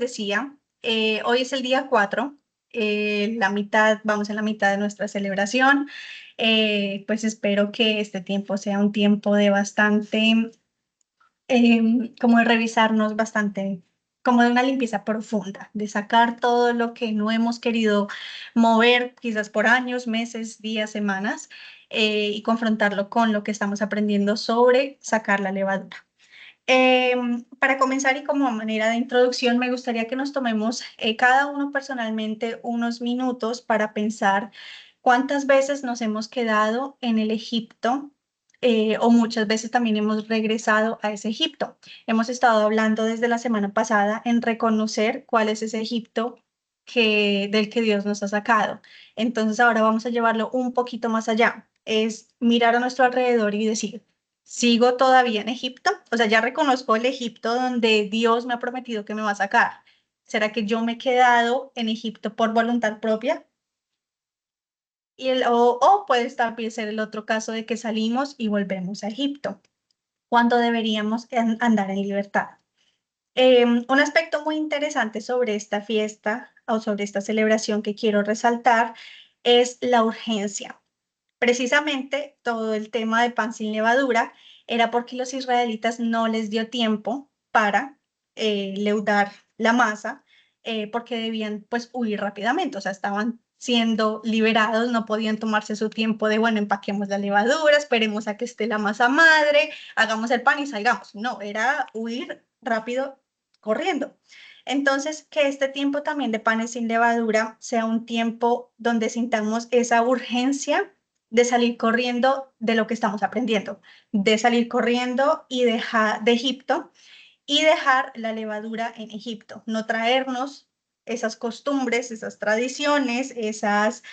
decía, hoy es el día 4, la mitad, vamos en la mitad de nuestra celebración. Pues espero que este tiempo sea un tiempo de bastante, como de revisarnos bastante, como de una limpieza profunda, de sacar todo lo que no hemos querido mover, quizás por años, meses, días, semanas, y confrontarlo con lo que estamos aprendiendo sobre sacar la levadura. Para comenzar y como manera de introducción, me gustaría que nos tomemos cada uno personalmente unos minutos para pensar cuántas veces nos hemos quedado en el Egipto, o muchas veces también hemos regresado a ese Egipto. Hemos estado hablando desde la semana pasada en reconocer cuál es ese Egipto del que Dios nos ha sacado. Entonces ahora vamos a llevarlo un poquito más allá. Es mirar a nuestro alrededor y decir, ¿sigo todavía en Egipto? O sea, ya reconozco el Egipto donde Dios me ha prometido que me va a sacar. ¿Será que yo me he quedado en Egipto por voluntad propia? O puede también ser el otro caso de que salimos y volvemos a Egipto, cuando deberíamos andar en libertad. Un aspecto muy interesante sobre esta fiesta o sobre esta celebración que quiero resaltar es la urgencia. Precisamente todo el tema de pan sin levadura era porque los israelitas no les dio tiempo para leudar la masa, porque debían pues huir rápidamente, o sea, estaban siendo liberados, no podían tomarse su tiempo de, bueno, empaquemos la levadura, esperemos a que esté la masa madre, hagamos el pan y salgamos. No, era huir rápido, corriendo. Entonces, que este tiempo también de panes sin levadura sea un tiempo donde sintamos esa urgencia de salir corriendo de lo que estamos aprendiendo, de salir corriendo y dejar de Egipto y dejar la levadura en Egipto, no traernos esas costumbres, esas tradiciones, esos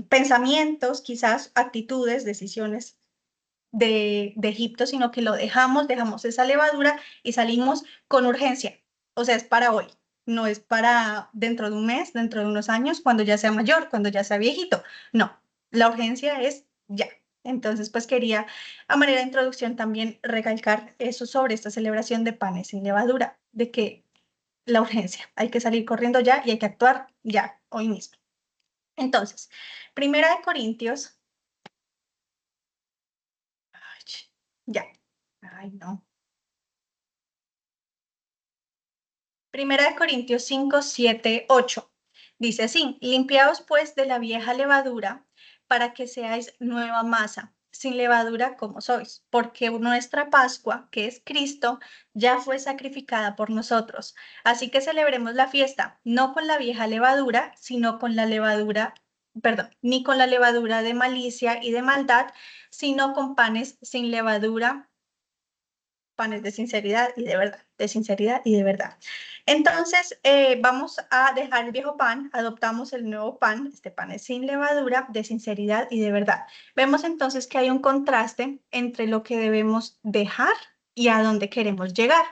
pensamientos, quizás actitudes, decisiones de Egipto, sino que lo dejamos esa levadura y salimos con urgencia. O sea, es para hoy, no es para dentro de un mes, dentro de unos años, cuando ya sea mayor, cuando ya sea viejito. No, la urgencia es ya. Entonces, pues quería, a manera de introducción, también recalcar eso sobre esta celebración de panes sin levadura, de que la urgencia, hay que salir corriendo ya y hay que actuar ya, hoy mismo. Entonces, Primera de Corintios, ay, ya, ay no. Primera de Corintios 5, 7, 8. Dice así, limpiaos pues de la vieja levadura para que seáis nueva masa, sin levadura como sois, porque nuestra Pascua, que es Cristo, ya fue sacrificada por nosotros. Así que celebremos la fiesta, no con la vieja levadura, sino con la levadura, perdón, ni con la levadura de malicia y de maldad, sino con panes sin levadura, panes de sinceridad y de verdad, de sinceridad y de verdad. Entonces, vamos a dejar el viejo pan, adoptamos el nuevo pan, este pan es sin levadura, de sinceridad y de verdad. Vemos entonces que hay un contraste entre lo que debemos dejar y a dónde queremos llegar.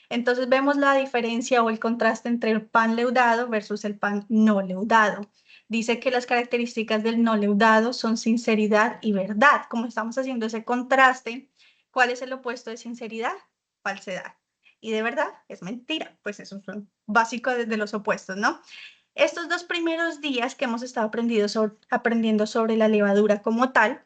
Entonces vemos la diferencia o el contraste entre el pan leudado versus el pan no leudado. Dice que las características del no leudado son sinceridad y verdad. Como estamos haciendo ese contraste, ¿cuál es el opuesto de sinceridad? Falsedad. Y de verdad es mentira, pues eso es un básico de los opuestos, ¿no? Estos dos primeros días que hemos estado aprendiendo sobre la levadura como tal,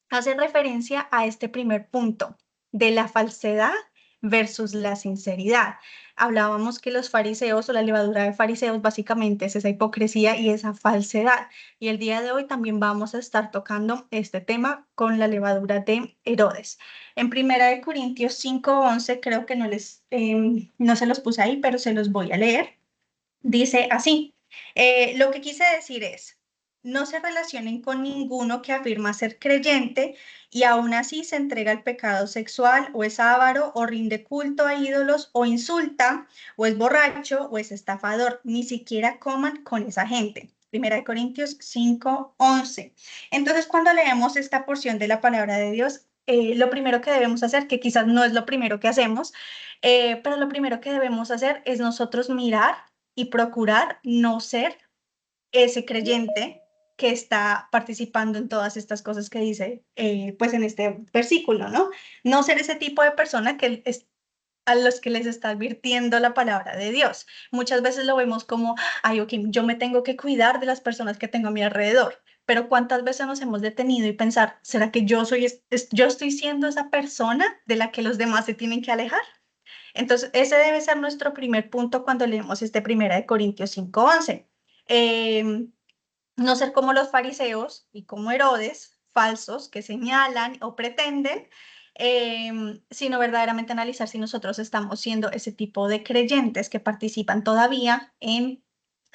hace referencia a este primer punto de la falsedad versus la sinceridad. Hablábamos que los fariseos o la levadura de fariseos básicamente es esa hipocresía y esa falsedad. Y el día de hoy también vamos a estar tocando este tema con la levadura de Herodes. En Primera de Corintios 5:11, creo que no se los puse ahí, pero se los voy a leer. Dice así, lo que quise decir es, no se relacionen con ninguno que afirma ser creyente y aún así se entrega al pecado sexual o es avaro o rinde culto a ídolos o insulta o es borracho o es estafador. Ni siquiera coman con esa gente. Primera de Corintios 5:11. Entonces, cuando leemos esta porción de la palabra de Dios, lo primero que debemos hacer, que quizás no es lo primero que hacemos, pero lo primero que debemos hacer es nosotros mirar y procurar no ser ese creyente que está participando en todas estas cosas que dice, pues en este versículo, ¿no? No ser ese tipo de persona que a los que les está advirtiendo la palabra de Dios. Muchas veces lo vemos como, ay, ok, yo me tengo que cuidar de las personas que tengo a mi alrededor. Pero ¿cuántas veces nos hemos detenido y pensar, ¿será que yo soy, yo estoy siendo esa persona de la que los demás se tienen que alejar? Entonces, ese debe ser nuestro primer punto cuando leemos este primera de Corintios 5:11. No ser como los fariseos y como Herodes, falsos, que señalan o pretenden, sino verdaderamente analizar si nosotros estamos siendo ese tipo de creyentes que participan todavía en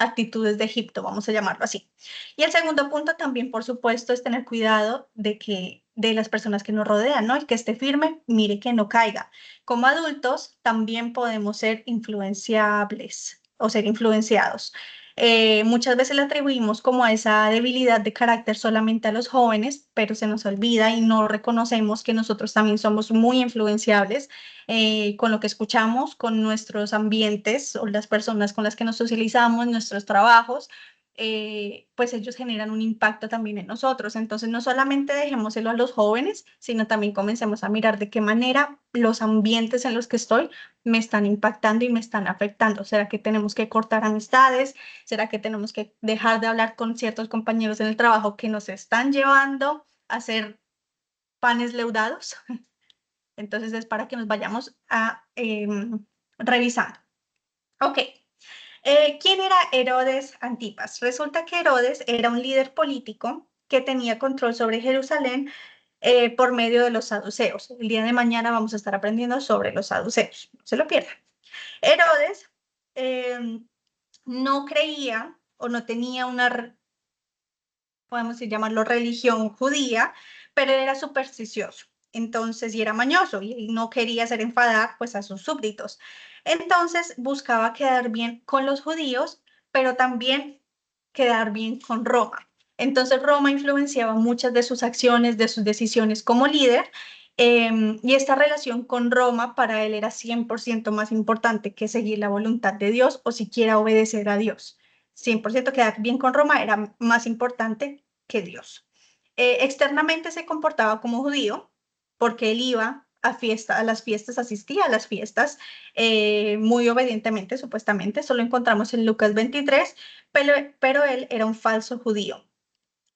actitudes de Egipto, vamos a llamarlo así. Y el segundo punto también, por supuesto, es tener cuidado de las personas que nos rodean, ¿no? El que esté firme, mire que no caiga. Como adultos, también podemos ser influenciables o ser influenciados. Muchas veces le atribuimos como a esa debilidad de carácter solamente a los jóvenes, pero se nos olvida y no reconocemos que nosotros también somos muy influenciables con lo que escuchamos, con nuestros ambientes o las personas con las que nos socializamos, nuestros trabajos. Pues ellos generan un impacto también en nosotros. Entonces, no solamente dejémoselo a los jóvenes, sino también comencemos a mirar de qué manera los ambientes en los que estoy me están impactando y me están afectando. ¿Será que tenemos que cortar amistades? ¿Será que tenemos que dejar de hablar con ciertos compañeros en el trabajo que nos están llevando a ser panes leudados? Entonces es para que nos vayamos a revisando. Ok. ¿Quién era Herodes Antipas? Resulta que Herodes era un líder político que tenía control sobre Jerusalén por medio de los saduceos. El día de mañana vamos a estar aprendiendo sobre los saduceos. No se lo pierdan. Herodes eh, no creía o no tenía una, podemos llamarlo religión judía, pero era supersticioso. Entonces, y era mañoso y no quería hacer enfadar pues a sus súbditos. Entonces buscaba quedar bien con los judíos, pero también quedar bien con Roma. Entonces Roma influenciaba muchas de sus acciones, de sus decisiones como líder, y esta relación con Roma para él era 100% más importante que seguir la voluntad de Dios o siquiera obedecer a Dios. 100% quedar bien con Roma era más importante que Dios. Externamente se comportaba como judío porque él iba a las fiestas, asistía a las fiestas muy obedientemente, supuestamente. Eso lo encontramos en Lucas 23, pero él era un falso judío.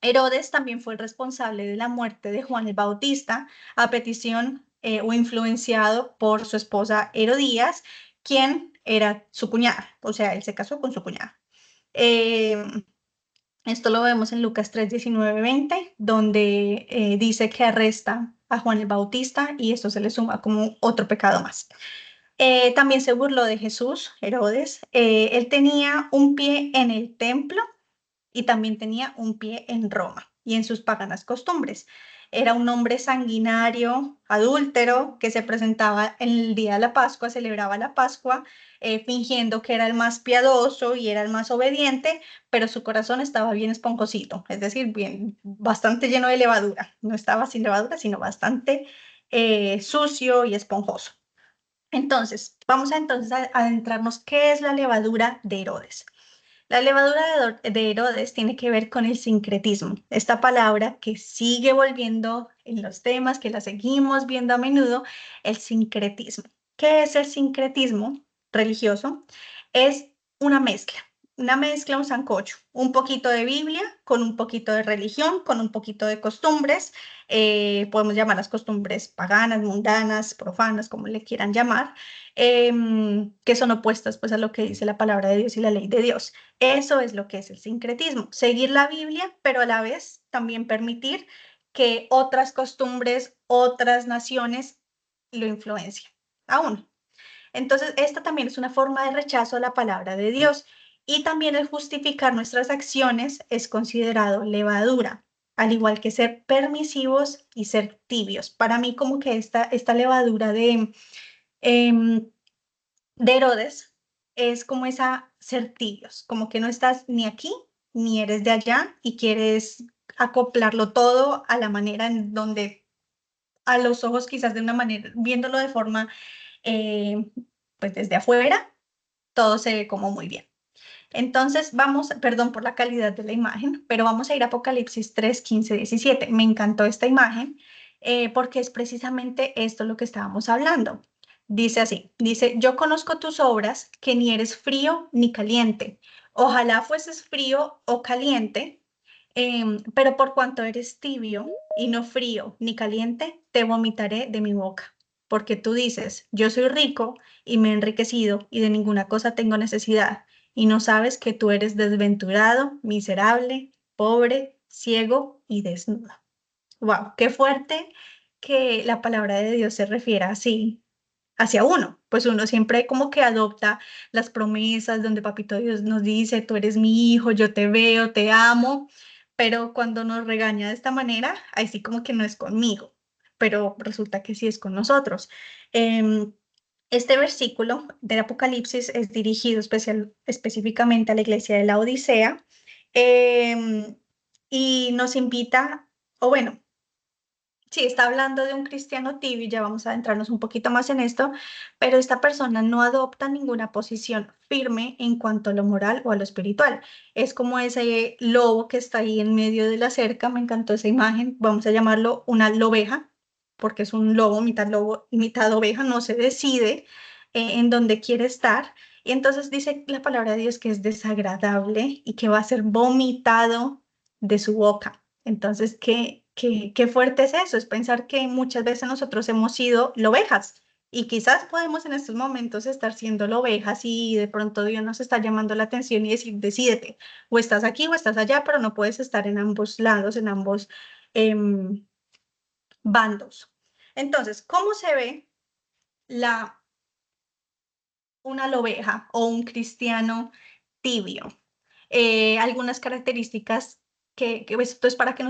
Herodes también fue el responsable de la muerte de Juan el Bautista a petición o influenciado por su esposa Herodías, quien era su cuñada, o sea, él se casó con su cuñada. Eh, Esto lo vemos en Lucas 3, 19, 20, donde dice que arresta a Juan el Bautista y esto se le suma como otro pecado más. También se burló de Jesús, Herodes. Él tenía un pie en el templo y también tenía un pie en Roma y en sus paganas costumbres. Era un hombre sanguinario, adúltero, que se presentaba en el día de la Pascua, celebraba la Pascua, fingiendo que era el más piadoso y era el más obediente, pero su corazón estaba bien esponjosito, es decir, bien, bastante lleno de levadura. No estaba sin levadura, sino bastante sucio y esponjoso. Entonces, vamos a adentrarnos qué es la levadura de Herodes. La levadura de Herodes tiene que ver con el sincretismo, esta palabra que sigue volviendo en los temas, que la seguimos viendo a menudo, el sincretismo. ¿Qué es el sincretismo religioso? Es una mezcla, un sancocho, un poquito de Biblia con un poquito de religión, con un poquito de costumbres, podemos llamar las costumbres paganas, mundanas, profanas, como le quieran llamar, que son opuestas pues a lo que dice la palabra de Dios y la ley de Dios. Eso es lo que es el sincretismo, seguir la Biblia, pero a la vez también permitir que otras costumbres, otras naciones lo influencien a uno. Entonces, esta también es una forma de rechazo a la palabra de Dios y también el justificar nuestras acciones es considerado levadura, al igual que ser permisivos y ser tibios. Para mí como que esta levadura em, de Herodes es como esa ser tibios, como que no estás ni aquí ni eres de allá y quieres acoplarlo todo a la manera en donde a los ojos quizás de una manera, viéndolo de forma eh, pues desde afuera, todo se ve como muy bien. Entonces vamos, perdón por la calidad de la imagen, pero vamos a ir a Apocalipsis 3, 15, 17. Me encantó esta imagen porque es precisamente esto lo que estábamos hablando. Dice así, dice, yo conozco tus obras, que ni eres frío ni caliente. Ojalá fueses frío o caliente, pero por cuanto eres tibio y no frío ni caliente, te vomitaré de mi boca. Porque tú dices, yo soy rico y me he enriquecido y de ninguna cosa tengo necesidad, y no sabes que tú eres desventurado, miserable, pobre, ciego y desnudo. Wow, qué fuerte que la palabra de Dios se refiera así hacia uno. Pues uno siempre como que adopta las promesas donde Papito Dios nos dice, tú eres mi hijo, yo te veo, te amo, pero cuando nos regaña de esta manera, ahí sí como que no es conmigo, pero resulta que sí es con nosotros. Em, este versículo del Apocalipsis es dirigido específicamente a la iglesia de la Odisea, em, y nos invita, o bueno, sí, está hablando de un cristiano tibio, y ya vamos a adentrarnos un poquito más en esto, pero esta persona no adopta ninguna posición firme en cuanto a lo moral o a lo espiritual. Es como ese lobo que está ahí en medio de la cerca, me encantó esa imagen, vamos a llamarlo una lobeja, porque es un lobo y mitad oveja, no se decide en dónde quiere estar. Y entonces dice la palabra de Dios que es desagradable y que va a ser vomitado de su boca. Entonces, qué fuerte es eso, es pensar que muchas veces nosotros hemos sido ovejas y quizás podemos en estos momentos estar siendo ovejas y de pronto Dios nos está llamando la atención y decir, decídete, o estás aquí o estás allá, pero no puedes estar en ambos lados, en ambos em, bandos. Entonces, ¿cómo se ve la, una oveja o un cristiano tibio? Algunas características que pues, esto es para que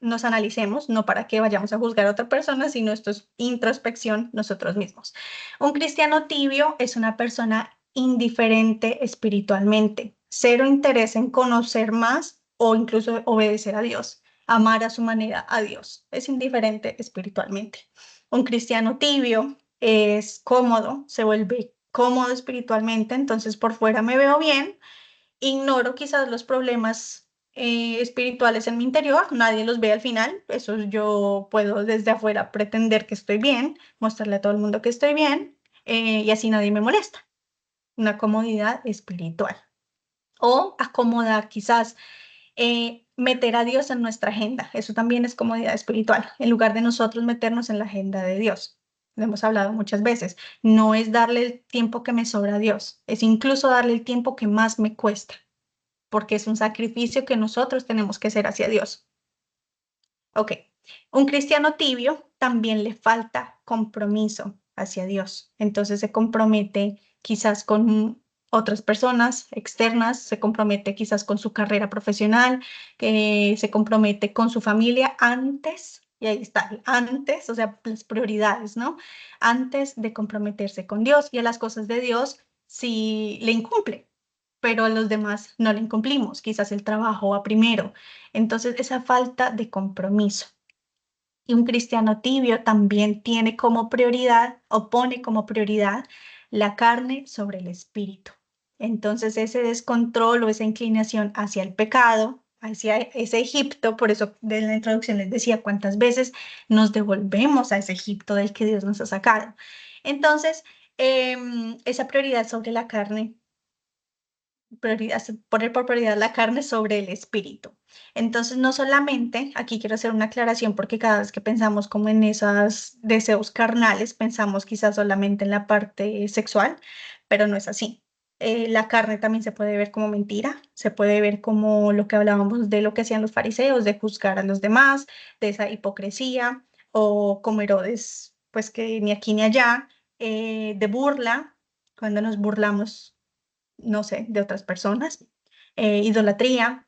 nos analicemos, no para que vayamos a juzgar a otra persona, sino esto es introspección nosotros mismos. Un cristiano tibio es una persona indiferente espiritualmente, cero interés en conocer más o incluso obedecer a Dios, amar a su manera a Dios. Es indiferente espiritualmente. Un cristiano tibio es cómodo, se vuelve cómodo espiritualmente, entonces por fuera me veo bien, ignoro quizás los problemas espirituales en mi interior, nadie los ve al final, eso yo puedo desde afuera pretender que estoy bien, mostrarle a todo el mundo que estoy bien, y así nadie me molesta. Una comodidad espiritual. O acomodar quizás, meter a Dios en nuestra agenda, eso también es comodidad espiritual, en lugar de nosotros meternos en la agenda de Dios. Lo hemos hablado muchas veces, no es darle el tiempo que me sobra a Dios, es incluso darle el tiempo que más me cuesta, porque es un sacrificio que nosotros tenemos que hacer hacia Dios. Ok, un cristiano tibio también le falta compromiso hacia Dios, entonces se compromete quizás con otras personas externas, se compromete quizás con su carrera profesional, se compromete con su familia antes, y ahí está, antes, o sea, las prioridades, ¿no? Antes de comprometerse con Dios y a las cosas de Dios, si le incumple, pero a los demás no le incumplimos, quizás el trabajo va primero. Entonces, esa falta de compromiso. Y un cristiano tibio también tiene como prioridad o pone como prioridad la carne sobre el espíritu. Entonces, ese descontrol o esa inclinación hacia el pecado, hacia ese Egipto, por eso de la introducción les decía cuántas veces nos devolvemos a ese Egipto del que Dios nos ha sacado. Entonces, esa prioridad sobre la carne prioridad, poner por prioridad la carne sobre el espíritu. Entonces, no solamente, aquí quiero hacer una aclaración porque cada vez que pensamos como en esos deseos carnales, pensamos quizás solamente en la parte sexual, pero no es así. La carne también se puede ver como mentira, se puede ver como lo que hablábamos de lo que hacían los fariseos, de juzgar a los demás, de esa hipocresía, o como Herodes, pues que ni aquí ni allá, de burla, cuando nos burlamos, no sé, de otras personas, idolatría.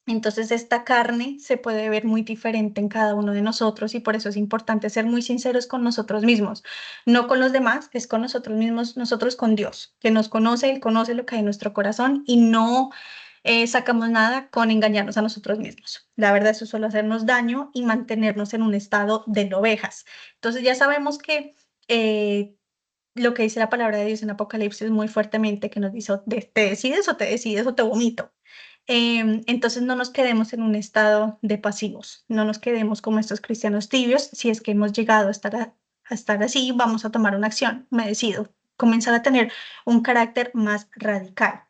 Entonces esta carne se puede ver muy diferente en cada uno de nosotros y por eso es importante ser muy sinceros con nosotros mismos, no con los demás, es con nosotros mismos, nosotros con Dios, que nos conoce, Él conoce lo que hay en nuestro corazón y no sacamos nada con engañarnos a nosotros mismos. La verdad, eso suele hacernos daño y mantenernos en un estado de ovejas. Entonces ya sabemos que lo que dice la palabra de Dios en Apocalipsis muy fuertemente, que nos dice, te decides o te vomito. Entonces no nos quedemos en un estado de pasivos, no nos quedemos como estos cristianos tibios, si es que hemos llegado a estar estar así, vamos a tomar una acción, me decido, comenzar a tener un carácter más radical.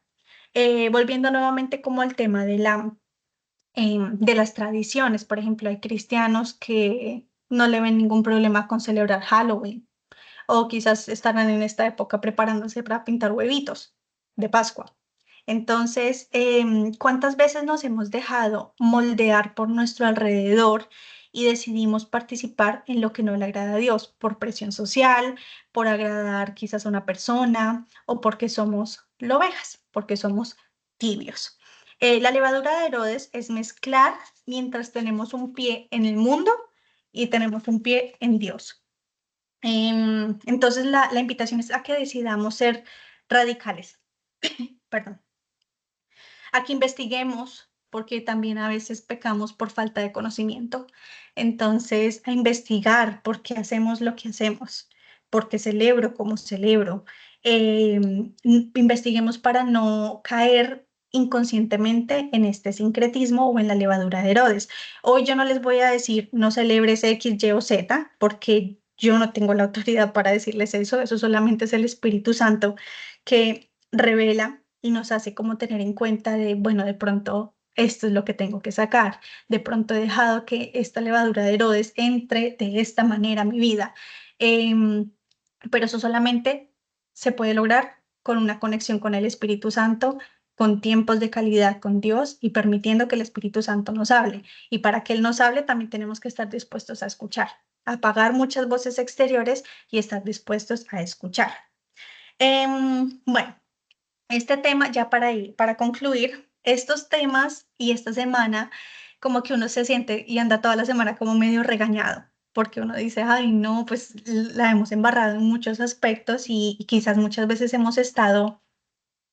Volviendo nuevamente como al tema de las tradiciones, por ejemplo, hay cristianos que no le ven ningún problema con celebrar Halloween o quizás estarán en esta época preparándose para pintar huevitos de Pascua. Entonces, ¿cuántas veces nos hemos dejado moldear por nuestro alrededor y decidimos participar en lo que no le agrada a Dios por presión social, por agradar quizás a una persona o porque somos ovejas, porque somos tibios? La levadura de Herodes es mezclar mientras tenemos un pie en el mundo y tenemos un pie en Dios. Entonces, la invitación es a que decidamos ser radicales. Perdón. A que investiguemos, porque también a veces pecamos por falta de conocimiento. Entonces, a investigar por qué hacemos lo que hacemos, por qué celebro como celebro. Investiguemos para no caer inconscientemente en este sincretismo o en la levadura de Herodes. Hoy yo no les voy a decir no celebres X, Y o Z, porque yo no tengo la autoridad para decirles eso solamente es el Espíritu Santo que revela y nos hace como tener en cuenta de, bueno, de pronto esto es lo que tengo que sacar, de pronto he dejado que esta levadura de Herodes entre de esta manera a mi vida. Em, pero eso solamente se puede lograr con una conexión con el Espíritu Santo, con tiempos de calidad con Dios y permitiendo que el Espíritu Santo nos hable. Y para que Él nos hable, también tenemos que estar dispuestos a escuchar, apagar muchas voces exteriores y estar dispuestos a escuchar. Bueno, este tema, ya para concluir, estos temas y esta semana, como que uno se siente y anda toda la semana como medio regañado, porque uno dice, ay, no, pues la hemos embarrado en muchos aspectos y quizás muchas veces hemos estado,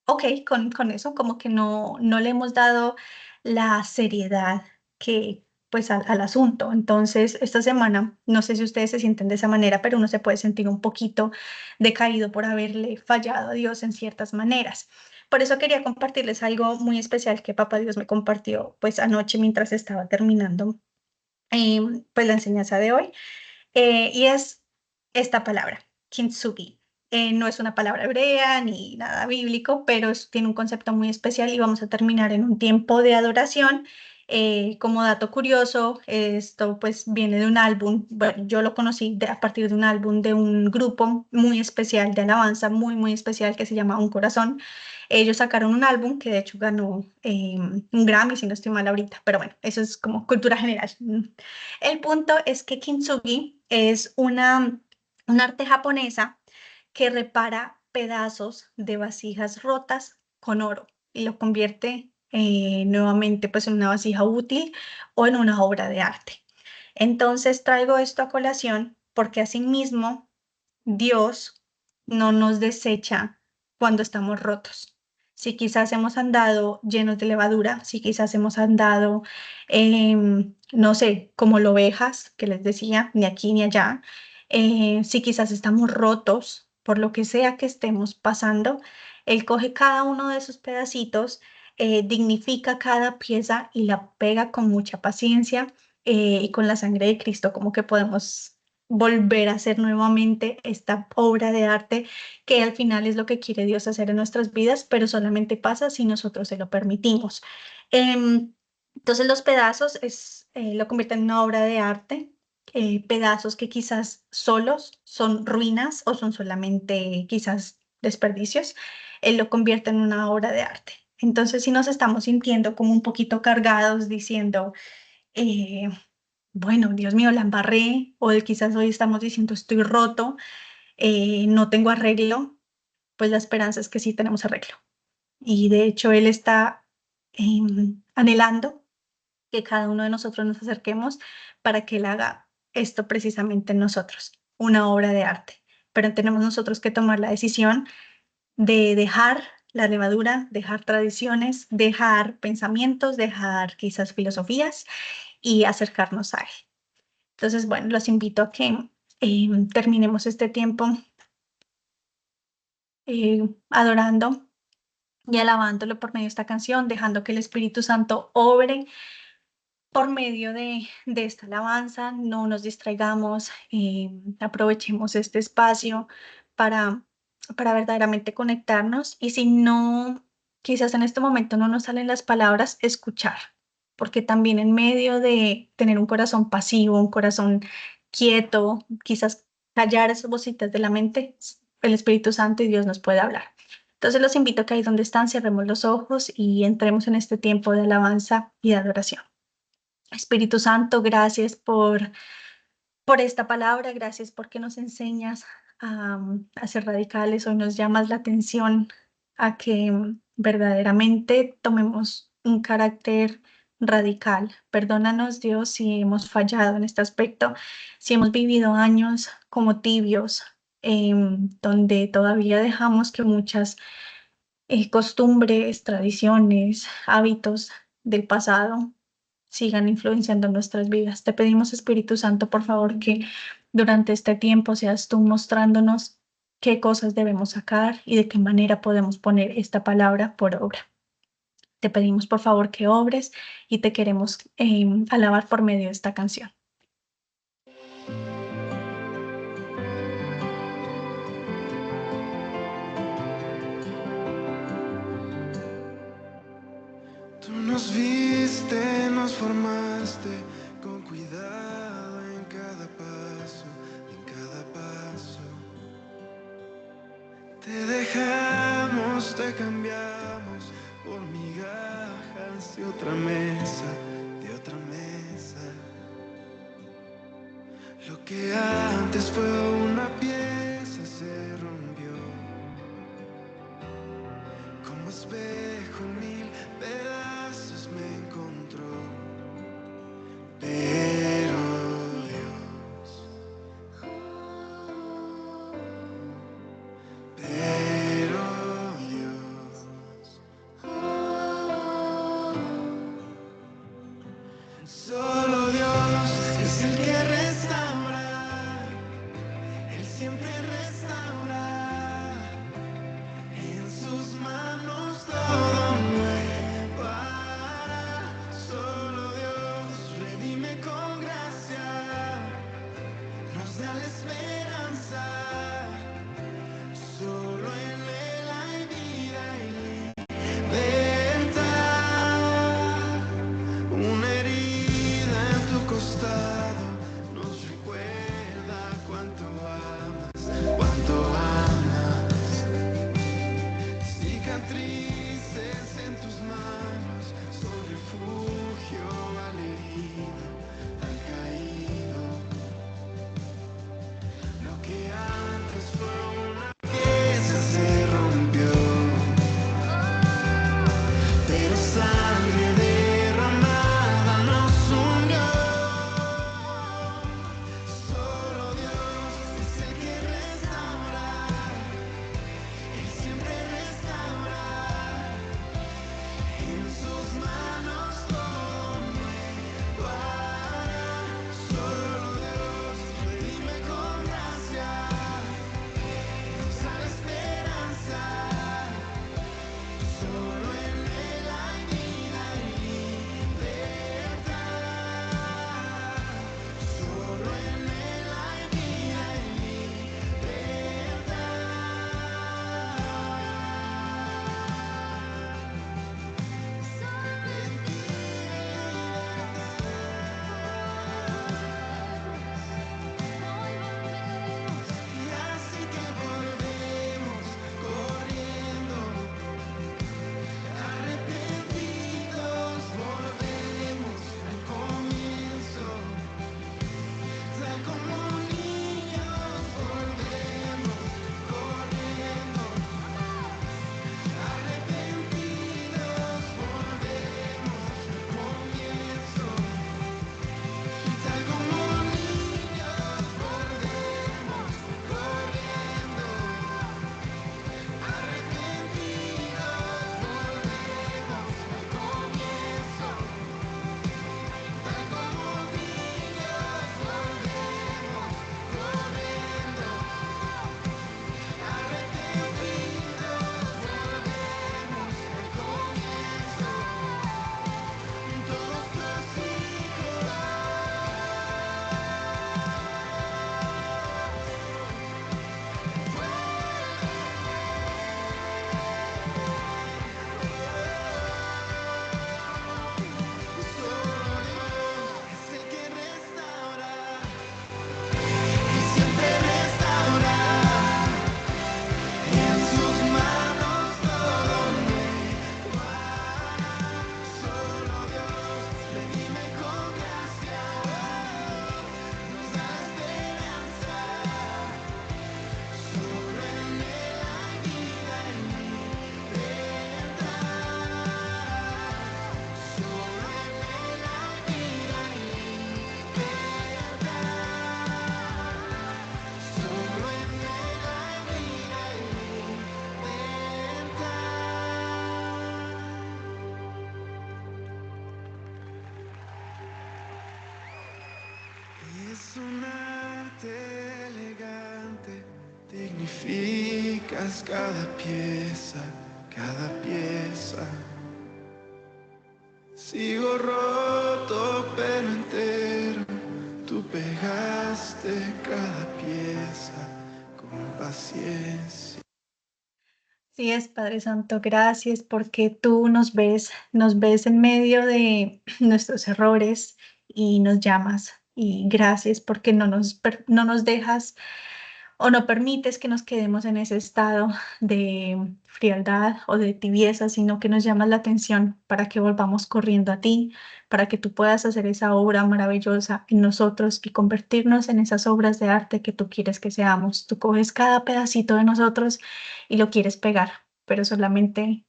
ok, con eso, como que no le hemos dado la seriedad que, pues, al asunto. Entonces, esta semana, no sé si ustedes se sienten de esa manera, pero uno se puede sentir un poquito decaído por haberle fallado a Dios en ciertas maneras. Por eso quería compartirles algo muy especial que Papá Dios me compartió, pues, anoche mientras estaba terminando, pues, la enseñanza de hoy. Y es esta palabra, kintsugi. No es una palabra hebrea ni nada bíblico, pero tiene un concepto muy especial y vamos a terminar en un tiempo de adoración. Como dato curioso, esto pues viene de un álbum, bueno, yo lo conocí a partir de un álbum de un grupo muy especial de alabanza, muy, muy especial que se llama Un Corazón. Ellos sacaron un álbum que de hecho ganó un Grammy, si no estoy mal ahorita, pero bueno, eso es como cultura general. El punto es que kintsugi es una arte japonesa que repara pedazos de vasijas rotas con oro y lo convierte nuevamente pues en una vasija útil o en una obra de arte. Entonces traigo esto a colación porque asimismo Dios no nos desecha cuando estamos rotos. Si quizás hemos andado llenos de levadura, si quizás hemos andado, no sé, como ovejas, que les decía, ni aquí ni allá, si quizás estamos rotos por lo que sea que estemos pasando, Él coge cada uno de esos pedacitos, dignifica cada pieza y la pega con mucha paciencia y con la sangre de Cristo, como que podemos volver a hacer nuevamente esta obra de arte que al final es lo que quiere Dios hacer en nuestras vidas, pero solamente pasa si nosotros se lo permitimos. Entonces los pedazos lo convierten en una obra de arte, pedazos que quizás solos son ruinas o son solamente quizás desperdicios, Él lo convierte en una obra de arte. Entonces, si nos estamos sintiendo como un poquito cargados, diciendo, eh, bueno, Dios mío, la embarré, o quizás hoy estamos diciendo estoy roto, no tengo arreglo, pues la esperanza es que sí tenemos arreglo. Y de hecho Él está anhelando que cada uno de nosotros nos acerquemos para que Él haga esto precisamente en nosotros, una obra de arte. Pero tenemos nosotros que tomar la decisión de dejar la levadura, dejar tradiciones, dejar pensamientos, dejar quizás filosofías y acercarnos a Él. Entonces, bueno, los invito a que terminemos este tiempo adorando y alabándolo por medio de esta canción, dejando que el Espíritu Santo obre por medio de esta alabanza. No nos distraigamos, aprovechemos este espacio para, para verdaderamente conectarnos. Y si no, quizás en este momento no nos salen las palabras, escuchar, porque también en medio de tener un corazón pasivo, un corazón quieto, quizás callar esas voces de la mente, el Espíritu Santo y Dios nos puede hablar. Entonces los invito a que ahí donde están cerremos los ojos y entremos en este tiempo de alabanza y de adoración. Espíritu Santo, gracias por esta palabra, gracias porque nos enseñas a ser radicales. Hoy nos llamas la atención a que verdaderamente tomemos un carácter radical. Perdónanos, Dios, si hemos fallado en este aspecto, si hemos vivido años como tibios, donde todavía dejamos que muchas costumbres, tradiciones, hábitos del pasado sigan influenciando nuestras vidas. Te pedimos, Espíritu Santo, por favor, que durante este tiempo seas tú mostrándonos qué cosas debemos sacar y de qué manera podemos poner esta palabra por obra. Te pedimos, por favor, que obres y te queremos alabar por medio de esta canción. Tú nos viste, nos formaste con cuidado en cada paso, en cada paso. Te dejamos, te cambiamos por migajas de otra mesa, de otra mesa. Lo que antes fue una pieza se rompió como espejo en mil pedazos me encontró. Pero Dios, pero Dios, solo Dios es el que restaura, Él siempre restaura, en sus manos todo nuevo pegas cada pieza, cada pieza. Sigo roto pero entero, tú pegaste cada pieza con paciencia. Sí es, Padre Santo, gracias porque tú nos ves en medio de nuestros errores y nos llamas. Y gracias porque no nos dejas o no permites que nos quedemos en ese estado de frialdad o de tibieza, sino que nos llamas la atención para que volvamos corriendo a ti, para que tú puedas hacer esa obra maravillosa en nosotros y convertirnos en esas obras de arte que tú quieres que seamos. Tú coges cada pedacito de nosotros y lo quieres pegar, pero solamente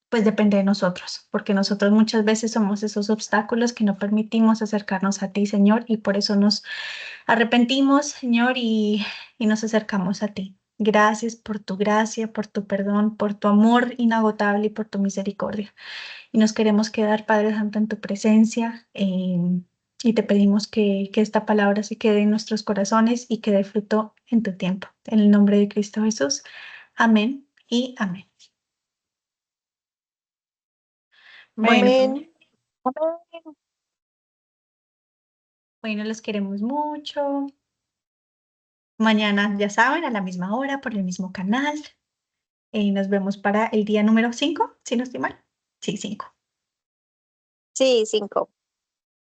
pues depende de nosotros, porque nosotros muchas veces somos esos obstáculos que no permitimos acercarnos a ti, Señor, y por eso nos arrepentimos, Señor, y nos acercamos a ti. Gracias por tu gracia, por tu perdón, por tu amor inagotable y por tu misericordia. Y nos queremos quedar, Padre Santo, en tu presencia. Y te pedimos que esta palabra se quede en nuestros corazones y que dé fruto en tu tiempo. En el nombre de Cristo Jesús. Amén y amén. Bueno, Amén. Amén. bueno, los queremos mucho. Mañana, ya saben, a la misma hora, por el mismo canal. Nos vemos para el día número 5, si no estoy mal. Sí, 5. Sí, 5.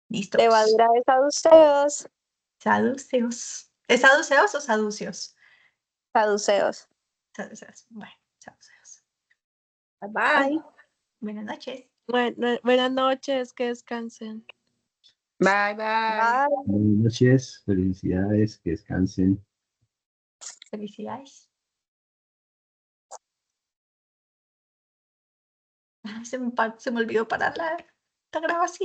Listos. Levadura de saduceos. Saduceos. ¿Es saduceos o saduceos? Saduceos. Saduceos. Bueno, saduceos. Bye bye. Buenas noches. Buenas noches, que descansen. Bye, bye. Bye. Buenas noches, felicidades, que descansen. Felicidades. Ay, se me olvidó parar la grabación.